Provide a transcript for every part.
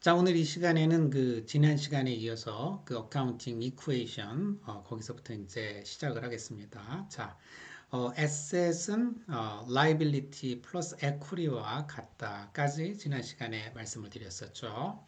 자, 오늘 이 시간에는 그 지난 시간에 이어서 그 어카운팅 이퀘이션 거기서부터 이제 시작을 하겠습니다. 자, asset은 liability 플러스 equity와 같다까지 지난 시간에 말씀을 드렸었죠.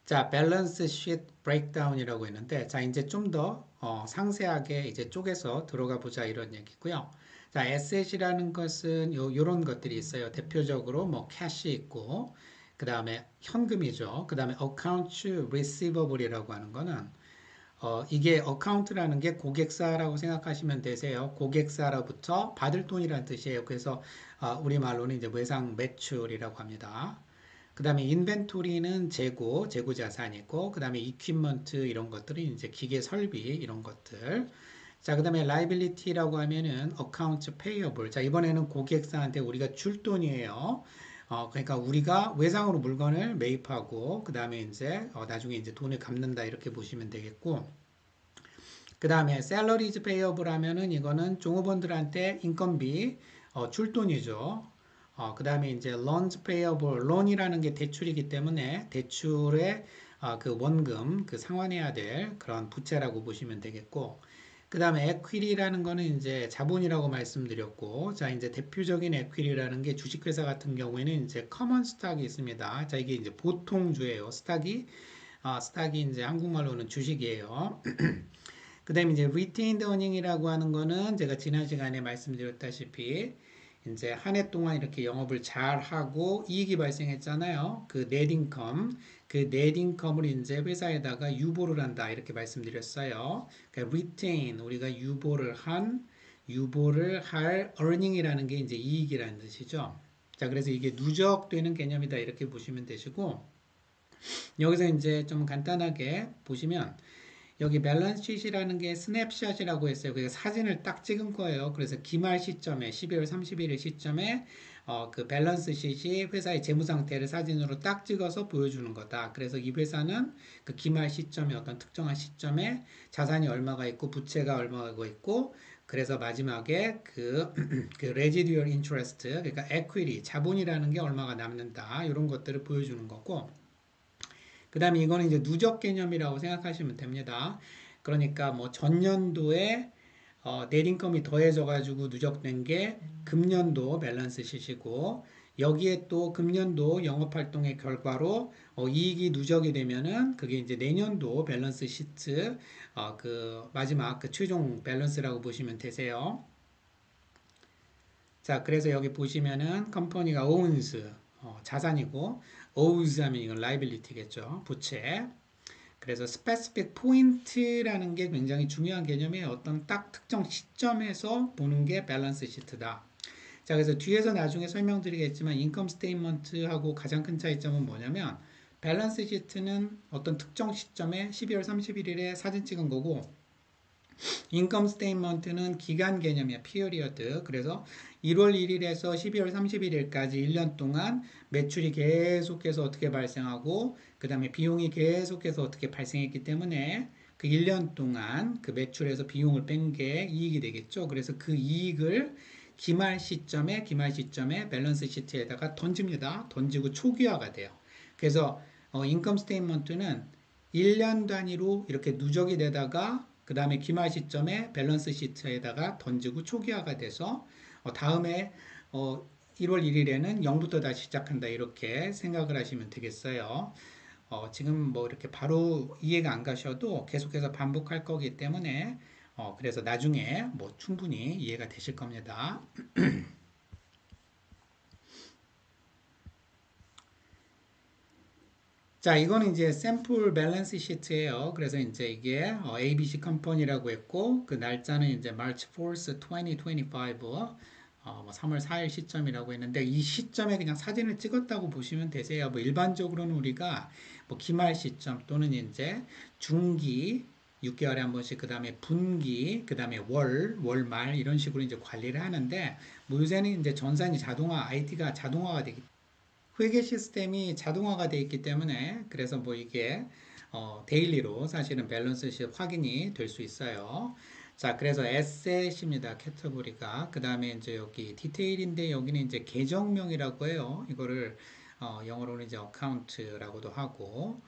자, 밸런스 시트 브레이크다운이라고 했는데, 자, 이제 좀 더 상세하게 이제 쪼개서 들어가 보자 이런 얘기고요. 자, 에셋이라는 것은 요런 것들이 있어요. 대표적으로 뭐 캐시 있고, 그 다음에 현금이죠. 그 다음에 accounts receivabl이라고 하는 거는 이게 어카운트라는 게 고객사라고 생각하시면 되세요. 고객사로부터 받을 돈이라는 뜻이에요. 그래서 우리말로는 이제 외상 매출이라고 합니다. 그 다음에 인벤토리는 재고 자산이고, 그 다음에 이퀴먼트 이런 것들은 이제 기계 설비 이런 것들. 자, 그 다음에 liability라고 하면은 accounts payable. 자, 이번에는 고객사한테 우리가 줄 돈이에요. 그러니까 우리가 외상으로 물건을 매입하고, 그 다음에 이제 나중에 이제 돈을 갚는다 이렇게 보시면 되겠고, 그 다음에 salaries payable 하면은 이거는 종업원들한테 인건비 줄 돈이죠. 그 다음에 이제 loans payable, loan이라는 게 대출이기 때문에 대출의 그 원금, 그 상환해야 될 그런 부채라고 보시면 되겠고, 그 다음에 equity라는 거는 이제 자본이라고 말씀드렸고, 자, 이제 대표적인 equity라는 게 주식회사 같은 경우에는 이제 common stock이 있습니다. 자, 이게 이제 보통주예요. 스탁이 이제 한국말로는 주식이에요. 그 다음에 이제 retained earning이라고 하는 거는 제가 지난 시간에 말씀드렸다시피 이제 한 해 동안 이렇게 영업을 잘 하고 이익이 발생했잖아요. 그 net income, 그 net income을 이제 회사에다가 유보를 한다 이렇게 말씀드렸어요. 그러니까 retain 우리가 유보를 할 earning이라는 게 이제 이익이라는 뜻이죠. 자, 그래서 이게 누적되는 개념이다 이렇게 보시면 되시고 여기서 이제 좀 간단하게 보시면 여기 밸런스 시트이라는 게 스냅샷이라고 했어요. 그래서 사진을 딱 찍은 거예요. 그래서 기말 시점에 12월 31일 시점에 그 밸런스 시트이 회사의 재무 상태를 사진으로 딱 찍어서 보여주는 거다. 그래서 이 회사는 그 기말 시점에 어떤 특정한 시점에 자산이 얼마가 있고 부채가 얼마가 있고 그래서 마지막에 그 residual interest 그러니까 equity 자본이라는 게 얼마가 남는다. 이런 것들을 보여주는 거고 그 다음에 이거는 이제 누적 개념이라고 생각하시면 됩니다. 그러니까 뭐 전년도에 넷인컴이 더해져 가지고 누적된 게 금년도 밸런스 시시고 여기에 또 금년도 영업활동의 결과로 이익이 누적이 되면은 그게 이제 내년도 밸런스 시트 그 마지막 그 최종 밸런스라고 보시면 되세요. 자, 그래서 여기 보시면은 컴퍼니가 owns 자산이고 owes 하면 이건 liability겠죠. 부채. 그래서 specific point라는 게 굉장히 중요한 개념이에요. 어떤 딱 특정 시점에서 보는 게 밸런스 시트다. 자, 그래서 뒤에서 나중에 설명드리겠지만 인컴 스테이트먼트하고 가장 큰 차이점은 뭐냐면 밸런스 시트는 어떤 특정 시점에 12월 31일에 사진 찍은 거고 인컴 스테이트먼트는 기간 개념이야. 피어리어드. 그래서 1월 1일에서 12월 31일까지 1년 동안 매출이 계속해서 어떻게 발생하고 그 다음에 비용이 계속해서 어떻게 발생했기 때문에 그 1년 동안 그 매출에서 비용을 뺀 게 이익이 되겠죠. 그래서 그 이익을 기말 시점에 밸런스 시트에다가 던집니다. 던지고 초기화가 돼요. 그래서 인컴 스테이트먼트는 1년 단위로 이렇게 누적이 되다가 그 다음에 기말 시점에 밸런스 시트에다가 던지고 초기화가 돼서 다음에 1월 1일에는 0부터 다시 시작한다 이렇게 생각을 하시면 되겠어요. 지금 뭐 이렇게 바로 이해가 안 가셔도 계속해서 반복할 거기 때문에 그래서 나중에 뭐 충분히 이해가 되실 겁니다. 자, 이거는 이제 샘플 밸런스 시트예요. 그래서 이제 이게 ABC 컴퍼니라고 했고 그 날짜는 이제 March 4th, 2025 뭐 3월 4일 시점이라고 했는데 이 시점에 그냥 사진을 찍었다고 보시면 되세요. 뭐 일반적으로는 우리가 뭐 기말 시점 또는 이제 중기 6개월에 한 번씩 그 다음에 분기 그 다음에 월말 이런 식으로 이제 관리를 하는데 뭐 요새는 이제 전산이 IT가 자동화가 되기 회계 시스템이 자동화가 되어 있기 때문에 그래서 뭐 이게 데일리로 사실은 밸런스 시 확인이 될 수 있어요. 자, 그래서 에셋입니다. 캐터고리가. 그 다음에 이제 여기 디테일인데 여기는 이제 계정명이라고 해요. 이거를 영어로는 이제 어카운트라고도 하고,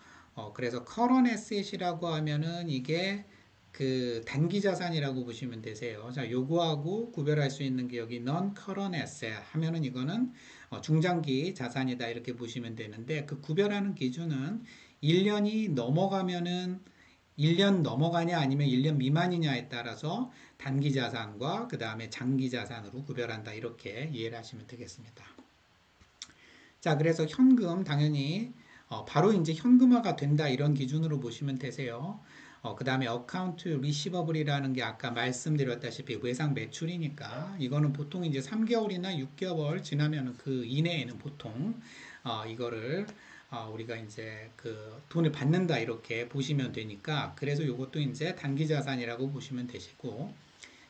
그래서 current asset이라고 하면은 이게 그 단기 자산이라고 보시면 되세요. 자, 요거하고 구별할 수 있는 게 여기 non-current asset 하면은 이거는 중장기 자산이다 이렇게 보시면 되는데 그 구별하는 기준은 1년이 넘어가면은 1년 넘어가냐 아니면 1년 미만이냐에 따라서 단기 자산과 그 다음에 장기 자산으로 구별한다 이렇게 이해를 하시면 되겠습니다. 자, 그래서 현금 당연히 바로 이제 현금화가 된다 이런 기준으로 보시면 되세요. 그 다음에 어카운트 리시버블이라는 게 아까 말씀드렸다시피 외상 매출이니까 이거는 보통 이제 3개월이나 6개월 지나면 그 이내에는 보통 이거를 우리가 이제 그 돈을 받는다 이렇게 보시면 되니까 그래서 이것도 이제 단기 자산이라고 보시면 되시고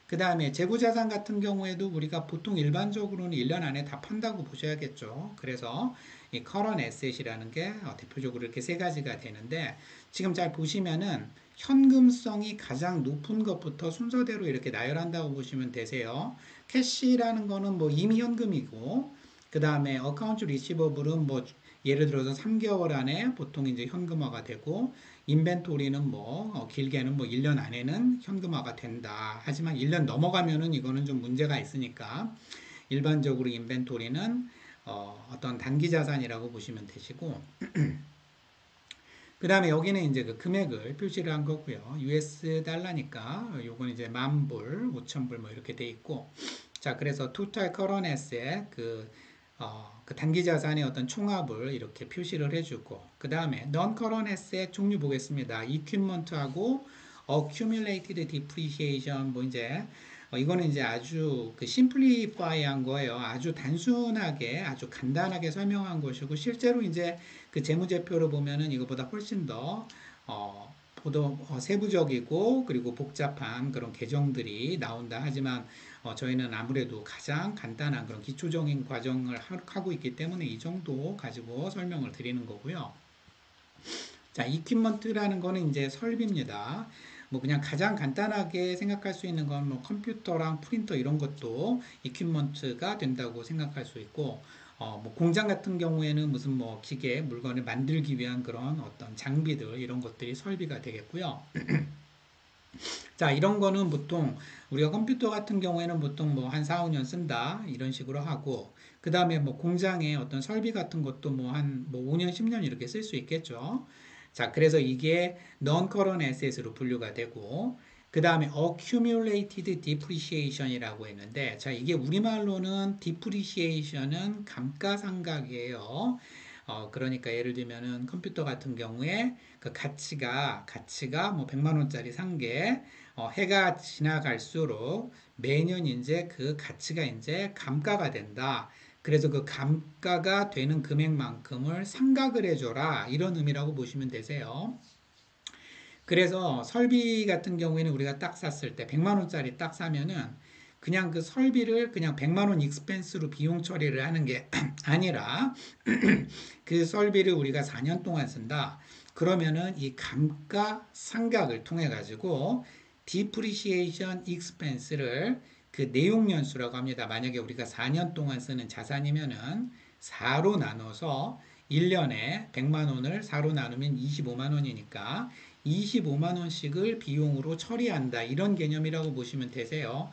그 다음에 재고자산 같은 경우에도 우리가 보통 일반적으로는 1년 안에 다 판다고 보셔야겠죠. 그래서 이 current asset이라는 게 대표적으로 이렇게 세 가지가 되는데 지금 잘 보시면은 현금성이 가장 높은 것부터 순서대로 이렇게 나열한다고 보시면 되세요. 캐시라는 거는 뭐 이미 현금이고 그 다음에 어카운트 리시버블은 뭐 예를 들어서 3개월 안에 보통 이제 현금화가 되고 인벤토리는 뭐 길게는 뭐 1년 안에는 현금화가 된다. 하지만 1년 넘어가면은 이거는 좀 문제가 있으니까 일반적으로 인벤토리는 어떤 단기 자산이라고 보시면 되시고 그 다음에 여기는 이제 그 금액을 표시를 한 거고요. US 달러니까 요건 이제 10,000불, 5,000불 뭐 이렇게 돼 있고 자 그래서 total current asset 그 단기 자산의 어떤 총합을 이렇게 표시를 해주고 그 다음에 non-current asset 종류 보겠습니다. equipment하고 accumulated depreciation 뭐 이제 이거는 이제 아주 그 심플리파이한 거예요. 아주 단순하게 아주 간단하게 설명한 것이고 실제로 이제 그 재무제표를 보면은 이거보다 훨씬 더 보도 세부적이고 그리고 복잡한 그런 계정들이 나온다 하지만 저희는 아무래도 가장 간단한 그런 기초적인 과정을 하고 있기 때문에 이 정도 가지고 설명을 드리는 거고요. 자, 이퀴먼트라는 거는 이제 설비입니다. 뭐 그냥 가장 간단하게 생각할 수 있는 건 뭐 컴퓨터랑 프린터 이런 것도 이퀴먼트가 된다고 생각할 수 있고 뭐 공장 같은 경우에는 무슨 뭐 기계 물건을 만들기 위한 그런 어떤 장비들 이런 것들이 설비가 되겠고요. 자, 이런 거는 보통 우리가 컴퓨터 같은 경우에는 보통 뭐 한 4, 5년 쓴다 이런 식으로 하고 그 다음에 뭐 공장에 어떤 설비 같은 것도 뭐 한 뭐 5년, 10년 이렇게 쓸 수 있겠죠. 자, 그래서 이게 non-current asset으로 분류가 되고 그 다음에 accumulated depreciation이라고 했는데 자, 이게 우리말로는 depreciation은 감가상각이에요. 그러니까 예를 들면은 컴퓨터 같은 경우에 그 가치가 뭐 100만 원짜리 산 게 해가 지나갈수록 매년 이제 그 가치가 이제 감가가 된다. 그래서 그 감가가 되는 금액만큼을 상각을 해줘라. 이런 의미라고 보시면 되세요. 그래서 설비 같은 경우에는 우리가 딱 샀을 때 100만 원짜리 딱 사면은 그냥 그 설비를 그냥 100만 원 익스펜스로 비용 처리를 하는 게 아니라 그 설비를 우리가 4년 동안 쓴다. 그러면은 이 감가상각을 통해 가지고 depreciation expense를 그 내용연수라고 합니다. 만약에 우리가 4년 동안 쓰는 자산이면은 4로 나눠서 1년에 100만 원을 4로 나누면 25만 원이니까 25만 원씩을 비용으로 처리한다. 이런 개념이라고 보시면 되세요.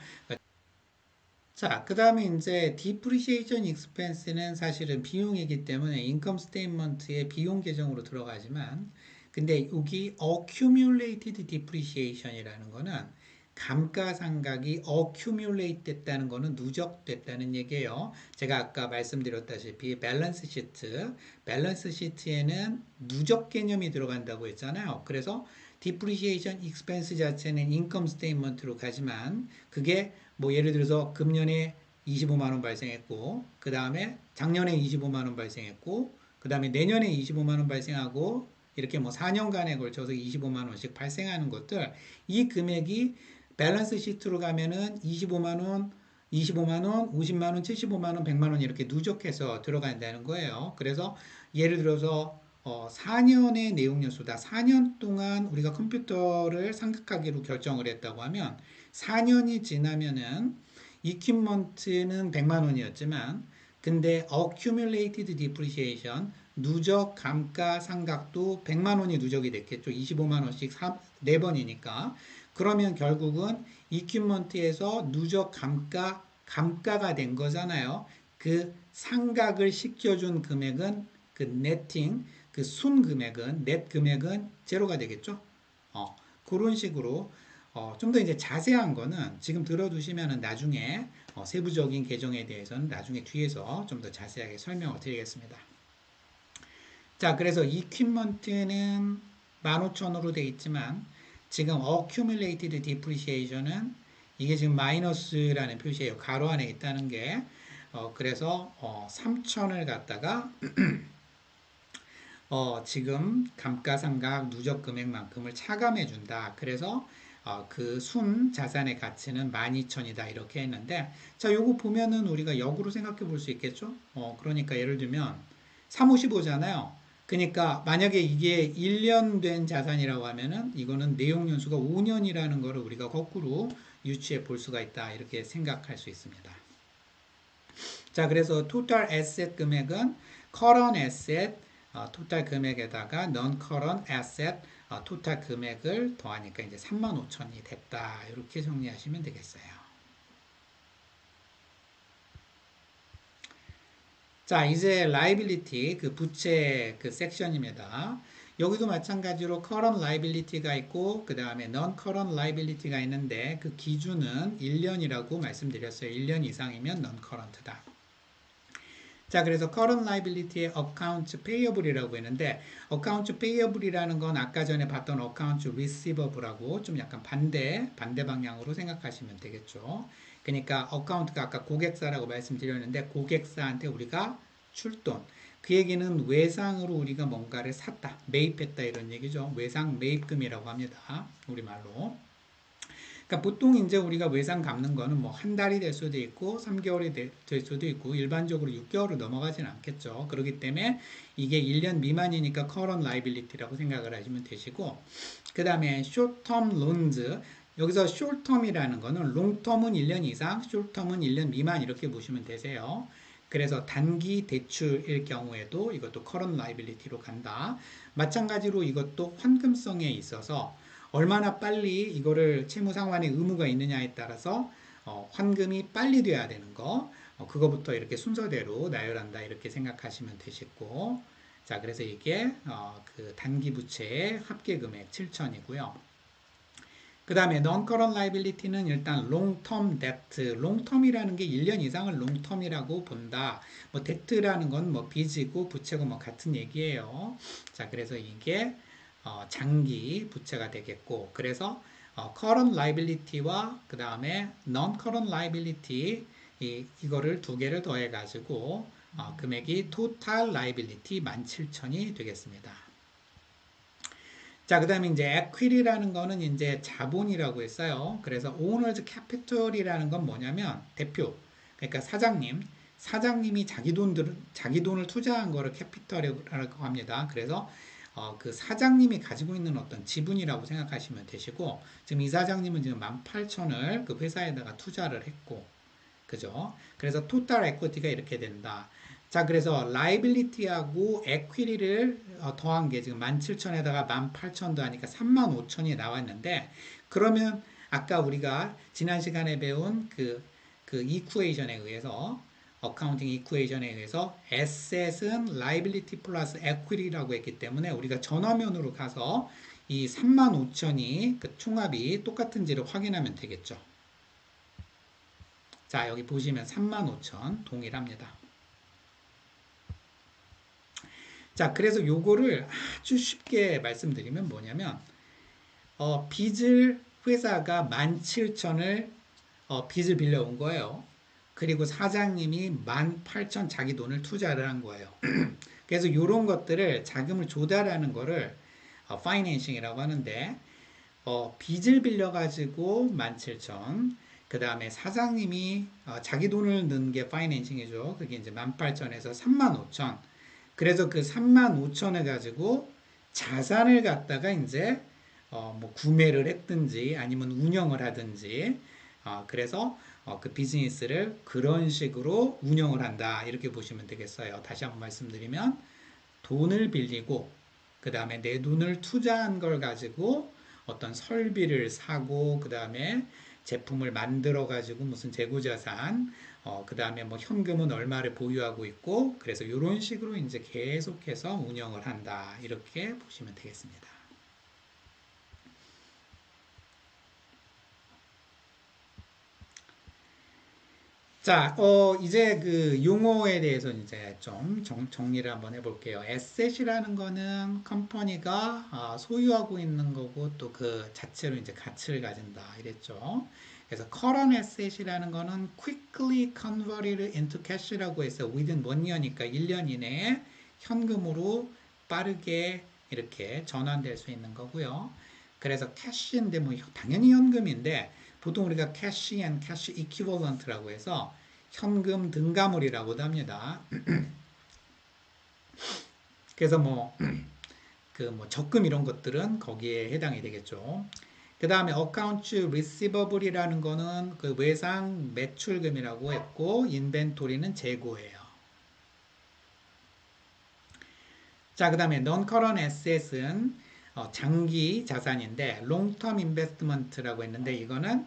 자, 그 다음에 이제 depreciation expense는 사실은 비용이기 때문에 인컴 스테이트먼트의 비용 계정으로 들어가지만 근데 여기 accumulated depreciation이라는 거는 감가상각이 accumulate 됐다는 거는 누적됐다는 얘기예요. 제가 아까 말씀드렸다시피 밸런스 시트에는 누적 개념이 들어간다고 했잖아요. 그래서 depreciation expense 자체는 인컴 스테이트먼트로 가지만 그게 뭐 예를 들어서 금년에 25만 원 발생했고 그 다음에 작년에 25만 원 발생했고 그 다음에 내년에 25만 원 발생하고 이렇게 뭐 4년간에 걸쳐서 25만 원씩 발생하는 것들 이 금액이 밸런스 시트로 가면은 25만 원, 25만 원, 50만 원, 75만 원, 100만 원 이렇게 누적해서 들어간다는 거예요. 그래서 예를 들어서 4년의 내용 연수다. 4년 동안 우리가 컴퓨터를 상각하기로 결정을 했다고 하면 4년이 지나면은 equipment는 100만 원이었지만 근데 accumulated depreciation 누적 감가상각도 100만 원이 누적이 됐겠죠. 25만 원씩 4번이니까. 그러면 결국은 equipment에서 누적 감가가 된 거잖아요. 그 상각을 시켜준 금액은 그 네팅, 그 순 금액은, 넷 금액은 제로가 되겠죠. 그런 식으로 좀 더 이제 자세한 거는 지금 들어두시면은 나중에 세부적인 계정에 대해서는 나중에 뒤에서 좀 더 자세하게 설명을 드리겠습니다. 자, 그래서 equipment는 15,000으로 되어 있지만 지금 accumulated depreciation은 이게 지금 마이너스라는 표시예요. 가로 안에 있다는 게 그래서 3,000을 갖다가 지금 감가상각 누적 금액만큼을 차감해 준다. 그래서 그 순 자산의 가치는 12,000이다. 이렇게 했는데 자, 요거 보면은 우리가 역으로 생각해 볼 수 있겠죠? 그러니까 예를 들면 355잖아요. 그러니까 만약에 이게 1년 된 자산이라고 하면은 이거는 내용 연수가 5년이라는 거를 우리가 거꾸로 유추해 볼 수가 있다. 이렇게 생각할 수 있습니다. 자, 그래서 total asset 금액은 current asset 토탈 금액에다가 non-current asset 토탈 금액을 더하니까 이제 35,000이 됐다. 이렇게 정리하시면 되겠어요. 자, 이제 liability 그 부채 그 섹션입니다. 여기도 마찬가지로 current liability가 있고 그 다음에 non-current liability가 있는데 그 기준은 1년이라고 말씀드렸어요. 1년 이상이면 non-current다. 자, 그래서 current liability의 accounts payable이라고 했는데 accounts payable이라는 건 아까 전에 봤던 accounts receivabl하고 좀 약간 반대 방향으로 생각하시면 되겠죠. 그러니까 account가 아까 고객사라고 말씀드렸는데 고객사한테 우리가 출돈 그 얘기는 외상으로 우리가 뭔가를 샀다, 매입했다 이런 얘기죠. 외상 매입금이라고 합니다. 우리말로. 그러니까 보통 이제 우리가 외상 갚는 거는 뭐 한 달이 될 수도 있고 3개월이 될 수도 있고 일반적으로 6개월을 넘어가진 않겠죠. 그렇기 때문에 이게 1년 미만이니까 current liability라고 생각을 하시면 되시고 그 다음에 short term loans 여기서 short term이라는 거는 long term은 1년 이상, short term은 1년 미만 이렇게 보시면 되세요. 그래서 단기 대출일 경우에도 이것도 current liability로 간다. 마찬가지로 이것도 환금성에 있어서 얼마나 빨리 이거를 채무상환의 의무가 있느냐에 따라서 환금이 빨리 돼야 되는 거 그거부터 이렇게 순서대로 나열한다 이렇게 생각하시면 되시고 자 그래서 이게 그 단기 부채의 합계 금액 7천이고요. 그 다음에 non-current liability는 일단 long-term debt, long-term이라는 게 1년 이상을 long-term이라고 본다. 뭐 debt라는 건 뭐 빚이고 부채고 뭐 같은 얘기예요. 자 그래서 이게 장기 부채가 되겠고 그래서 current liability와 그 다음에 non-current liability 이거를 두 개를 더해 가지고 금액이 total liability 17,000이 되겠습니다. 자, 그 다음에 이제 equity라는 거는 이제 자본이라고 했어요. 그래서 owners capital이라는 건 뭐냐면 대표, 그러니까 사장님이 자기 돈을 투자한 거를 캐피털이라고 합니다. 그래서 그 사장님이 가지고 있는 어떤 지분이라고 생각하시면 되시고 지금 이 사장님은 지금 18,000을 그 회사에다가 투자를 했고 그죠? 그래서 토탈 에쿼티가 이렇게 된다. 자, 그래서 liability하고 equity를 더한 게 지금 17,000에다가 18,000도 하니까 35,000이 나왔는데 그러면 아까 우리가 지난 시간에 배운 그 이쿠에이션에 의해서 어카운팅 이쿠에이션에 의해서 asset은 liability 플러스 equity라고 했기 때문에 우리가 전화면으로 가서 이 35,000이 그 총합이 똑같은지를 확인하면 되겠죠. 자, 여기 보시면 35,000 동일합니다. 자, 그래서 요거를 아주 쉽게 말씀드리면 뭐냐면 빚을 회사가 17,000을 빚을 빌려온 거예요. 그리고 사장님이 18,000 자기 돈을 투자를 한 거예요. 그래서 이런 것들을 자금을 조달하는 거를 파이낸싱이라고 하는데 빚을 빌려가지고 17,000 그 다음에 사장님이 자기 돈을 넣은 게 파이낸싱이죠. 그게 이제 18,000에서 35,000 그래서 그 35,000을 가지고 자산을 갖다가 이제 뭐 구매를 했든지 아니면 운영을 하든지 그래서 그 비즈니스를 그런 식으로 운영을 한다 이렇게 보시면 되겠어요. 다시 한번 말씀드리면 돈을 빌리고 그 다음에 내 돈을 투자한 걸 가지고 어떤 설비를 사고 그 다음에 제품을 만들어 가지고 무슨 재고자산 그 다음에 뭐 현금은 얼마를 보유하고 있고 그래서 이런 식으로 이제 계속해서 운영을 한다 이렇게 보시면 되겠습니다. 자, 이제 그 용어에 대해서 이제 좀 정리를 한번 해볼게요. 에셋이라는 거는 컴퍼니가 소유하고 있는 거고 또 그 자체로 이제 가치를 가진다 이랬죠. 그래서 current asset이라는 거는 quickly converted into cash라고 해서 within 1년이니까 1년 이내에 현금으로 빠르게 이렇게 전환될 수 있는 거고요. 그래서 cash인데 뭐 당연히 현금인데 보통 우리가 cash and cash equivalent라고 해서 현금 등가물이라고도 합니다. 그래서 뭐, 그 뭐 적금 이런 것들은 거기에 해당이 되겠죠. 그 다음에 accounts receivabl이라는 거는 그 외상 매출금이라고 했고, 인벤토리는 재고예요. 자, 그 다음에 non-current asset은 장기 자산인데, long-term investment라고 했는데, 이거는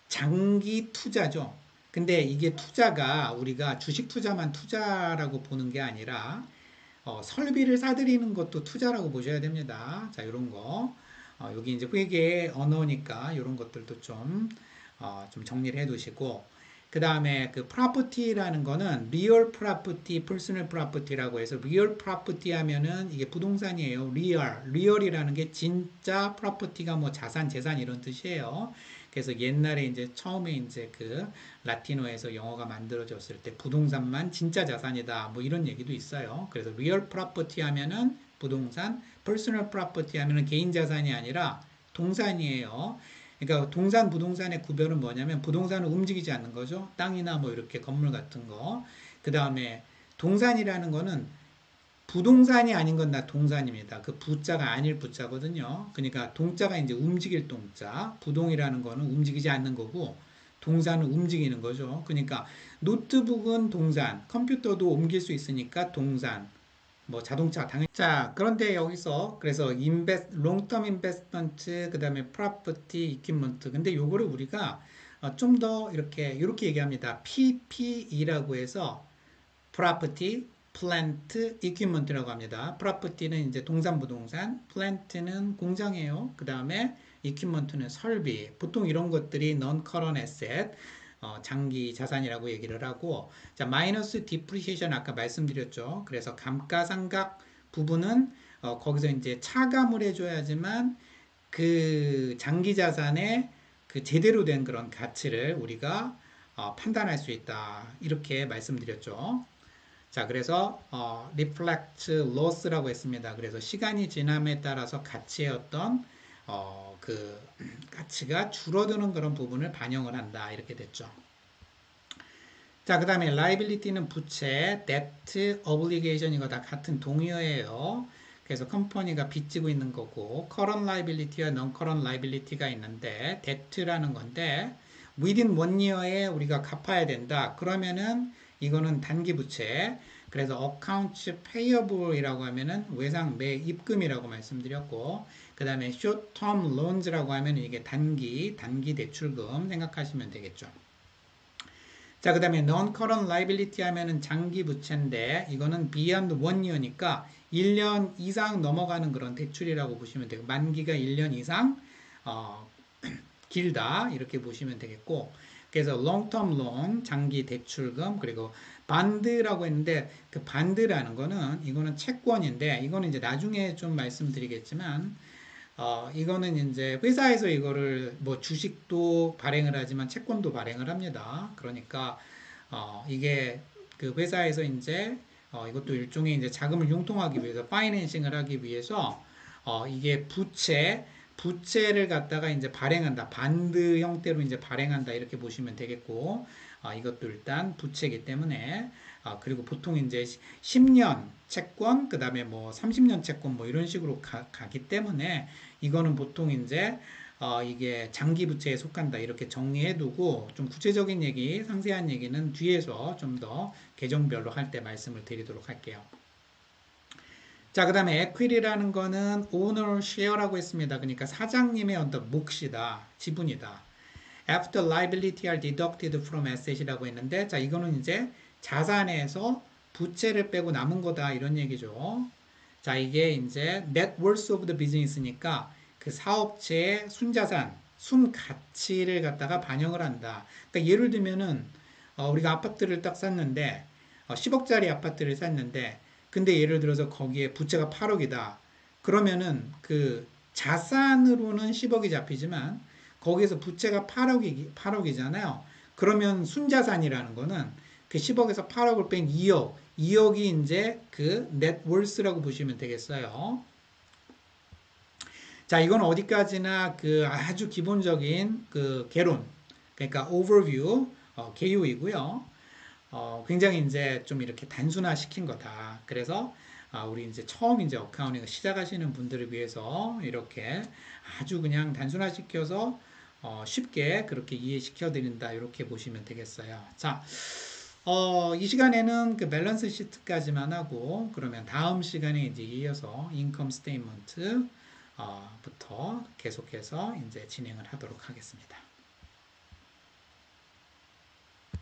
장기 투자죠. 근데 이게 투자가 우리가 주식 투자만 투자라고 보는 게 아니라 설비를 사들이는 것도 투자라고 보셔야 됩니다. 자, 이런 거. 여기 이제 회계 언어니까 이런 것들도 좀 정리를 해 두시고, 그 다음에 그 property라는 거는 real property, personal property라고 해서 real property 하면은 이게 부동산이에요. real이라는 게 진짜 property가 뭐 자산, 재산 이런 뜻이에요. 그래서 옛날에 이제 처음에 이제 그 라틴어에서 영어가 만들어졌을 때 부동산만 진짜 자산이다 뭐 이런 얘기도 있어요. 그래서 real property 하면은 부동산, personal property 하면은 개인 자산이 아니라 동산이에요. 그러니까 동산, 부동산의 구별은 뭐냐면 부동산은 움직이지 않는 거죠. 땅이나 뭐 이렇게 건물 같은 거. 그 다음에 동산이라는 거는 부동산이 아닌 건 다 동산입니다. 그 부자가 아닐 부자거든요. 그러니까 동자가 이제 움직일 동자, 부동이라는 거는 움직이지 않는 거고, 동산은 움직이는 거죠. 그러니까 노트북은 동산, 컴퓨터도 옮길 수 있으니까 동산, 뭐 자동차 당연히. 자, 그런데 여기서 그래서 롱텀 인베스트먼트 그다음에 프로퍼티 이퀴먼트 근데 요거를 우리가 좀 더 이렇게 얘기합니다. PPE라고 해서 property, plant, equipment라고 합니다. property는 이제 동산 부동산, plant는 공장이에요. 그 다음에 equipment는 설비. 보통 이런 것들이 non-current asset, 장기 자산이라고 얘기를 하고, 자, 마이너스 depreciation 아까 말씀드렸죠. 그래서 감가상각 부분은 거기서 이제 차감을 해줘야지만 그 장기 자산의 그 제대로 된 그런 가치를 우리가 판단할 수 있다. 이렇게 말씀드렸죠. 자, 그래서 reflect loss라고 했습니다. 그래서 시간이 지남에 따라서 가치의 어떤 그 가치가 줄어드는 그런 부분을 반영을 한다. 이렇게 됐죠. 자, 그 다음에 liability는 부채, debt, obligation 이거 다 같은 동의어예요. 그래서 컴퍼니가 빚지고 있는 거고 current liability와 non-current liability가 있는데 debt라는 건데 within 1year에 우리가 갚아야 된다. 그러면은 이거는 단기 부채. 그래서 accounts payable이라고 하면은 외상 매입금이라고 말씀드렸고 그 다음에 short term loans라고 하면 이게 단기 대출금 생각하시면 되겠죠. 자, 그 다음에 non-current liability 하면은 장기 부채인데 이거는 beyond 1year니까 1년 이상 넘어가는 그런 대출이라고 보시면 되고 만기가 1년 이상 길다 이렇게 보시면 되겠고 그래서 long-term loan 장기 대출금 그리고 반드라고 했는데 그 반드라는 거는 이거는 채권인데 이거는 이제 나중에 좀 말씀드리겠지만 이거는 이제 회사에서 이거를 뭐 주식도 발행을 하지만 채권도 발행을 합니다. 그러니까 이게 그 회사에서 이제 이것도 일종의 이제 자금을 융통하기 위해서 파이낸싱을 하기 위해서 이게 부채를 갖다가 이제 발행한다. 반드 형태로 이제 발행한다. 이렇게 보시면 되겠고 이것도 일단 부채이기 때문에 그리고 보통 이제 10년 채권, 그 다음에 뭐 30년 채권 뭐 이런 식으로 가기 때문에 이거는 보통 이제 이게 장기 부채에 속한다 이렇게 정리해 두고 좀 구체적인 얘기, 상세한 얘기는 뒤에서 좀 더 계정별로 할 때 말씀을 드리도록 할게요. 자, 그 다음에 equity라는 거는 owner share라고 했습니다. 그러니까 사장님의 어떤 몫이다, 지분이다. After liability are deducted from asset이라고 했는데, 자, 이거는 이제 자산에서 부채를 빼고 남은 거다 이런 얘기죠. 자, 이게 이제 net worth of the business니까 그 사업체의 순자산, 순가치를 갖다가 반영을 한다. 그러니까 예를 들면은 우리가 아파트를 딱 샀는데 10억짜리 아파트를 샀는데 근데 예를 들어서 거기에 부채가 8억이다. 그러면은 그 자산으로는 10억이 잡히지만 거기에서 부채가 8억이잖아요. 그러면 순자산이라는 거는 그 10억에서 8억을 뺀 2억, 2억이 이제 그 넷월스라고 보시면 되겠어요. 자, 이건 어디까지나 그 아주 기본적인 그 개론, 그러니까 overview, 개요이고요. 굉장히 이제 좀 이렇게 단순화 시킨 거다. 그래서 우리 이제 처음 이제 어카운팅을 시작하시는 분들을 위해서 이렇게 아주 그냥 단순화 시켜서 쉽게 그렇게 이해시켜 드린다. 이렇게 보시면 되겠어요. 자, 이 시간에는 그 밸런스 시트까지만 하고 그러면 다음 시간에 이제 이어서 인컴 스테이트먼트 부터 계속해서 이제 진행을 하도록 하겠습니다.